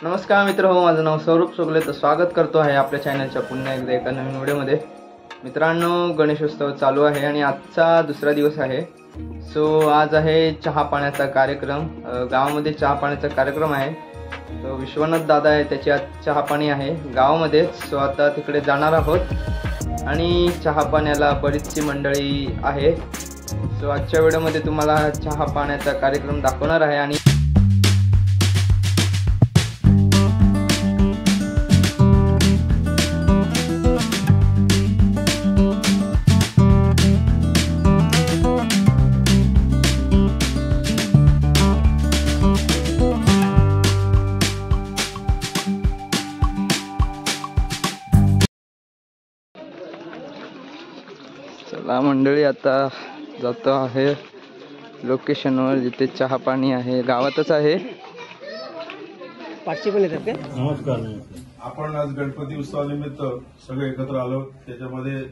नमस्कार मित्र हो, माझं नाव स्वरूप सोगले. तर स्वागत करतो आहे आपल्या चॅनलच्या पुन्हा एकदा एका नवीन व्हिडिओमध्ये. मित्रांनो, गणेशोत्सव चालू आहे आणि आजचा दुसरा दिवस आहे. सो आज आहे चहा पाण्याचा कार्यक्रम. गावामध्ये चहा पाण्याचा कार्यक्रम आहे. तो विश्वनाथ दादा आहे, त्याची आज चहा पाणी आहे गावामध्येच. सो आता तिकडे जाणार आहोत आणि चहा पाण्याला बरीचशी मंडळी आहे. सो आजच्या व्हिडिओमध्ये तुम्हाला चहा पाण्याचा कार्यक्रम दाखवणार आहे. आणि चला मंडळी, आता जातो आहे लोकेशनवर जिथे चहा पाणी आहे. गावातच आहे. पाचशे पण येतात का? नमस्कार. आपण आज गणपती उत्सवानिमित्त सगळे एकत्र आलो. त्याच्यामध्ये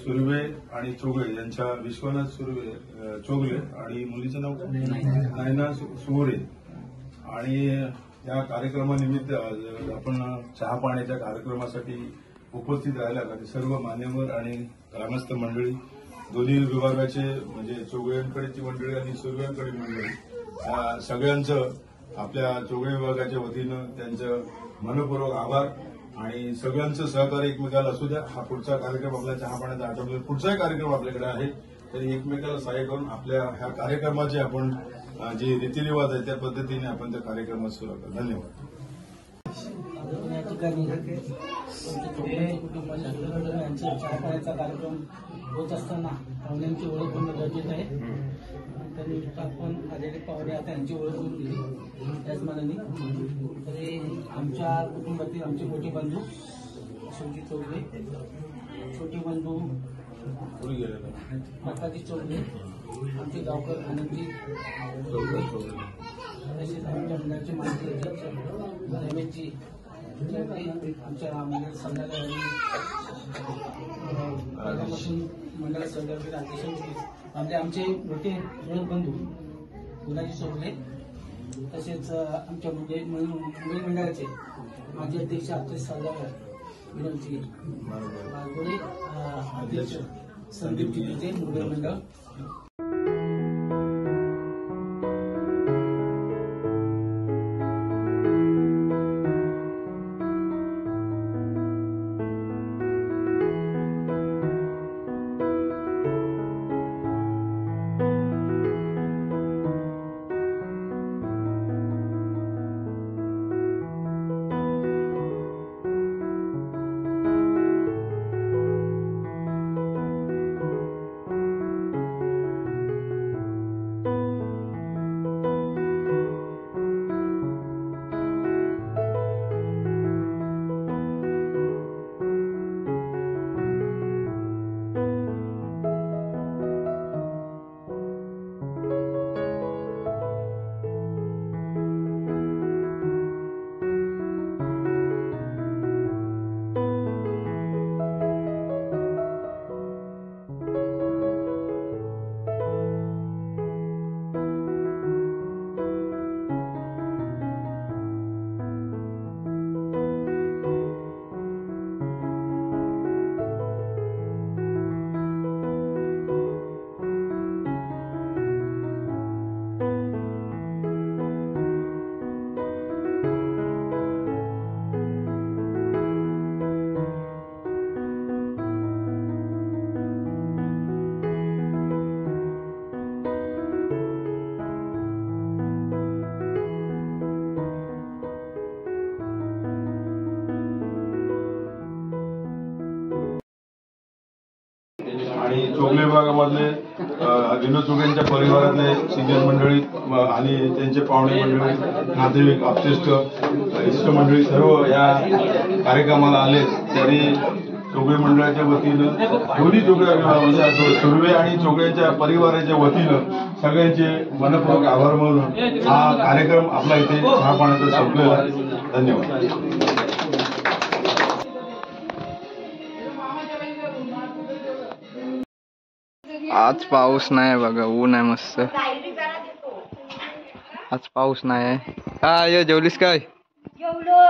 सुर्वे आणि चोगळे यांच्या विश्वनाथ सुर्वे चोगले आणि मुलीचं नाव नयना सुवरे. आणि या कार्यक्रमानिमित्त आपण चहा पाण्याच्या कार्यक्रमासाठी उपस्थित राहिला सर्व मान्यवर आणि ग्रामस्थ मंडळी, दोन्ही विभागाचे म्हणजे चोगळ्यांकडेची मंडळी आणि सुर्व्यांकडे मंडळी, या सगळ्यांचं आपल्या चोगळे विभागाच्या वतीनं त्यांचं मनपूर्वक आभार आणि सगळ्यांचं सहकार्य एकमेकाला असू द्या. हा पुढचा कार्यक्रम आपल्या चहा पाण्याचा आठवड्यात पुढचाही कार्यक्रम आपल्याकडे आहे, तरी एकमेकाला सहाय्य करून आपल्या ह्या कार्यक्रमाचे आपण जे रीतिरिवाज आहे त्या पद्धतीने आपण त्या कार्यक्रमात सुरुवात करू. धन्यवाद. या ठिकाणी यांचा चहा पाण्याचा कार्यक्रम होत असताना पाहुण्यांची ओळख होणं गरजेचं आहे. त्यांनी आपण आलेले पाहुणे आता यांची ओळख करून दिली. त्याच मानाने तरी आमच्या कुटुंबातील आमचे मोठे बंधू शिवजी चौगले, छोटे बंधू माताजी चौगले, आमचे गावकर आनंदजी चौगले, तसेच आमच्या मंडळाचे माजी रमेशजी, आमच्या मंडळ सल्लागार मंडळ सल्लागार राजेश, आमचे मोठे बंधू गुलाजी चौगले, तसेच आमच्या मुली मंडळाचे माजी अध्यक्ष आमचे सल्लागार विनोदजी बागोडे, अध्यक्ष संदीपजी विजय मुंबई मंडळ. आणि चोगले विभागामधले विनोद चोगलेंच्या परिवारातले सिनियर मंडळी आणि त्यांचे पाहुणे मंडळी, नातेवाईक, अपशिष्ट, इष्ट मंडळी सर्व या कार्यक्रमाला आले. तरी चोगळे मंडळाच्या वतीनं दोन्ही चोगळे म्हणजे सुर्वे आणि चोगळ्याच्या परिवाराच्या वतीनं सगळ्यांचे मनपूर्वक आभार मानून हा कार्यक्रम आपला इथे चहा पाण्याचा संपलेला आहे. धन्यवाद. आज पाऊस नाही बघा, ऊन आहे मस्त. आज पाऊस नाही आहे. हा ये जेवलीस काय? जेवलो.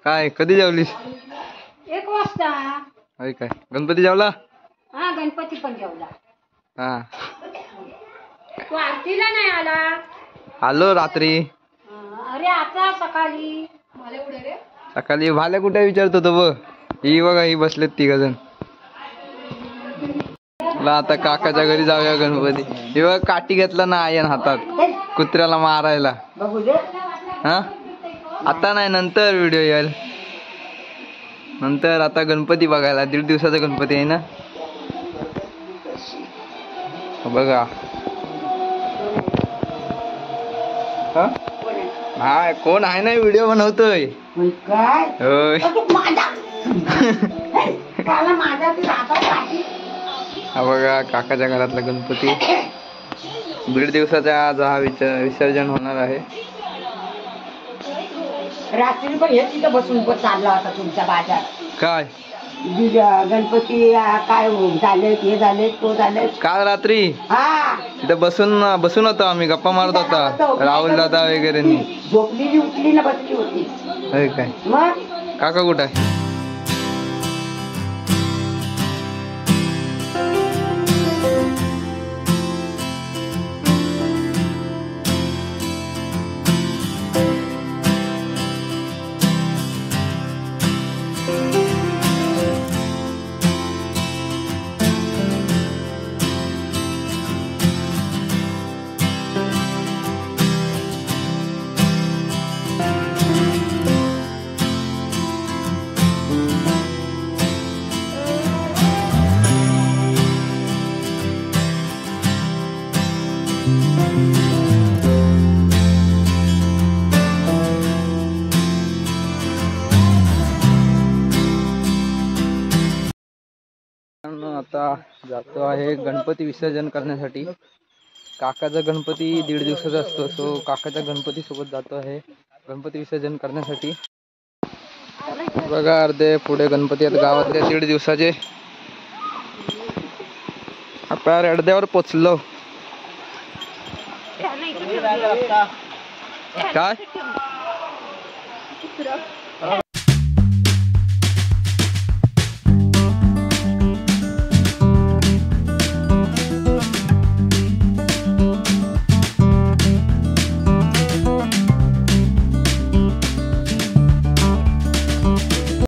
काय कधी जेवलीस? 1 वाजता. होय काय गणपती जेवला? हा गणपती पण जेवला. हा तू आरतीला नाही आला? आलो रात्री. अरे आता सकाळी. मला उडे रे. सकाळी भाल्या कुठे विचारतो तो बघ. ही बघा ही बसलेत 3 जण. आता काकाच्या घरी जाऊया गणपती. हे बघ काठी घेतला ना आयन हातात कुत्र्याला मारायला. हा आता नाही नंतर व्हिडिओ येईल. नंतर आता गणपती बघायला 1.5 दिवसाचा गणपती आहे ना. बघा हा कोण आहे ना व्हिडिओ बनवतोय होय. हा बघा काकाच्या घरातला गणपती 1.5 दिवसाचा आज हा विसर्जन होणार आहे. रात्री पण हे तिथं बसून चालला होता तुमचा बाजार. काय गणपती काय झाले हे झाले तो झाले काल रात्री हा तिथं बसून होतो आम्ही गप्पा मारत होता राहुल दादा वगैरे. झोपलेली उठली ना बसली होती. होय काय मग काका कुठं आहे? आता जातो आहे गणपती विसर्जन करण्यासाठी. काकाचा गणपती 1.5 दिवसाचा असतो. सो काकाच्या गणपती सोबत जातो आहे गणपती विसर्जन करण्यासाठी. बघा अर्धे पुढे गणपती आहेत गावातले 1.5 दिवसाचे. आता अर्ध्यावर पोचलो. काय